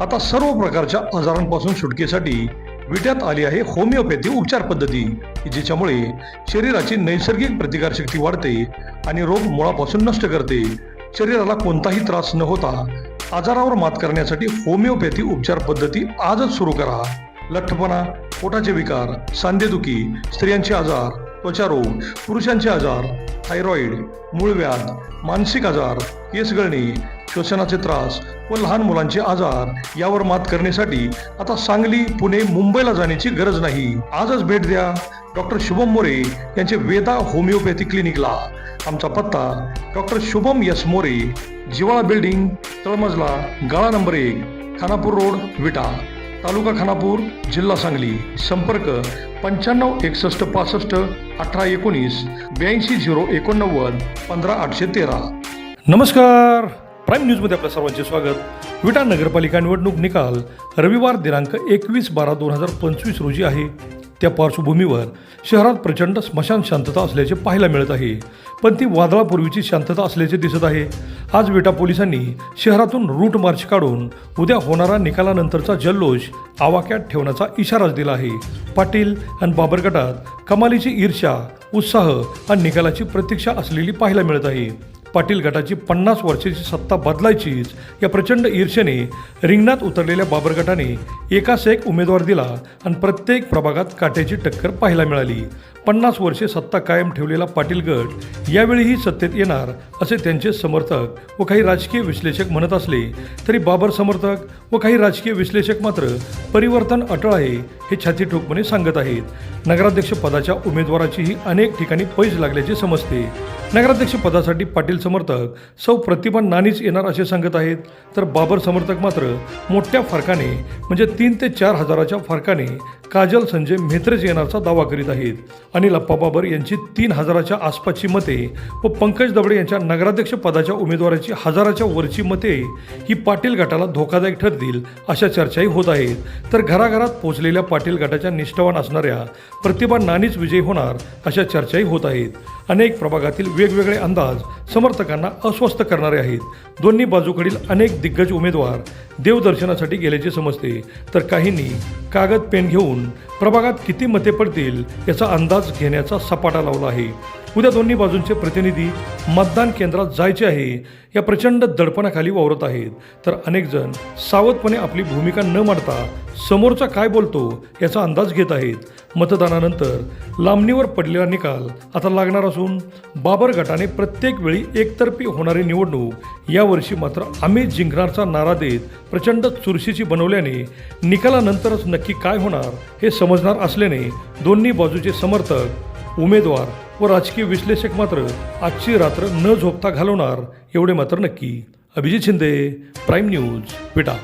आता सर्व प्रकारच्या आजारांपासून सुटकेसाठी विट्यात आली आहे होमिओपॅथी उपचार पद्धती, जिच्यामुळे शरीराची नैसर्गिक प्रतिकारशक्ती वाढते आणि रोग मुळापासून नष्ट करते. शरीराला कोणताही त्रास न होता आजारावर मात करण्यासाठी होमिओपॅथी उपचार पद्धती आजच सुरू करा. लठ्ठपणा, पोटाचे विकार, सांधेदुखी, स्त्रियांचे आजार, त्वचारोग, पुरुषांचे आजार, थायरॉइड, मूळव्याध, मानसिक आजार, केस गळणे, श्वसनाचे त्रास व लहान मुलांचे आजार यावर मात करण्यासाठी आता सांगली, पुणे, मुंबईला जाण्याची गरज नाही. आजच भेट द्या डॉक्टर शुभम मोरे यांचे वेदा होमिओपॅथी क्लिनिकला. आमचा पत्ता डॉक्टर शुभम एस मोरे, जिवाळा बिल्डिंग, तळमजला, गाळा नंबर 1, खानापूर रोड, विटा, तालुका खानापूर, जिल्हा सांगली. संपर्क 95 61 65 18 19 82 089 15 813. नमस्कार, प्राईम न्यूजमध्ये आपल्या सर्वांचे स्वागत. विटा नगरपालिका निवडणूक निकाल रविवार दिनांक 21/12/2025 रोजी आहे. त्या पार्श्वभूमीवर शहरात प्रचंड स्मशान शांतता असल्याचे पाहायला मिळत आहे, पण ती वादळापूर्वीची शांतता असल्याचे दिसत आहे. आज विटा पोलिसांनी शहरातून रूट मार्च काढून उद्या होणारा निकालानंतरचा जल्लोष आवाक्यात ठेवण्याचा इशाराच दिला आहे. पाटील आणि बाबर गटात कमालीची ईर्ष्या, उत्साह आणि निकालाची प्रतीक्षा असलेली पाहायला मिळत आहे. पाटील गटाची 50 वर्षाची सत्ता बदलायचीच या प्रचंड ईर्षेने रिंगणात उतरलेल्या बाबर गटाने एकास एक उमेदवार दिला आणि प्रत्येक प्रभागात काट्याची टक्कर पाहायला मिळाली. 50 वर्षे सत्ता कायम ठेवलेला पाटील गट यावेळीही सत्तेत येणार असे त्यांचे समर्थक व काही राजकीय विश्लेषक म्हणत असले तरी बाबर समर्थक व काही राजकीय विश्लेषक मात्र परिवर्तन अटळ आहे हे छाती ठोकपणे सांगत आहेत. नगराध्यक्ष पदाच्या उमेदवाराचीही अनेक ठिकाणी पैज लागल्याचे समजते. नगराध्यक्ष पदासाठी पाटील समर्थक सौ प्रतिभा नानीच येणार असे सांगत आहेत, तर बाबर समर्थक मात्र मोठ्या फरकाने म्हणजे 3 ते 4 हजाराच्या फरकाने काजल संजय म्हेत्रेच येण्याचा दावा करीत आहेत. अनिल अप्पा बाबर यांची 3,000च्या आसपासची मते व पंकज दबडे यांच्या नगराध्यक्ष पदाच्या उमेदवाराची 1,000च्या वरची मते ही पाटील गटाला धोकादायक ठरतील अशा चर्चाही होत आहेत. तर घराघरात पोहोचलेल्या पाटील गटाच्या निष्ठावान असणाऱ्या प्रतिभा नानीच विजयी होणार अशा चर्चाही होत आहेत. अनेक प्रभागातील वेगवेगळे अंदाज समर्थकांना अस्वस्थ करणारे आहेत. दोन्ही बाजूकडील अनेक दिग्गज उमेदवार देवदर्शनासाठी गेल्याचे समजते, तर काहींनी कागद पेन घेऊन प्रभागात किती मते पडतील याचा अंदाज घेण्याचा सपाटा लावला आहे. उद्या दोन्ही बाजूंचे प्रतिनिधी मतदान केंद्रात जायचे आहे या प्रचंड दडपणाखाली वावरत आहेत, तर अनेक जण सावधपणे आपली भूमिका न मांडता समोरचा काय बोलतो याचा अंदाज घेत आहेत. मतदानानंतर लांबणीवर पडलेला निकाल आता लागणार असून बाबर गटाने प्रत्येक वेळी एकतर्फी होणारी निवडणूक यावर्षी मात्र आम्हीच जिंकणारचा नारा देत प्रचंड चुरशीची बनवल्याने निकालानंतरच नक्की काय होणार हे समजणार असल्याने दोन्ही बाजूचे समर्थक, उमेदवार व राजकीय विश्लेषक मात्र आजची रात्र न झोपता घालवणार एवढे मात्र नक्की. अभिजित शिंदे, प्राईम न्यूज, विटा.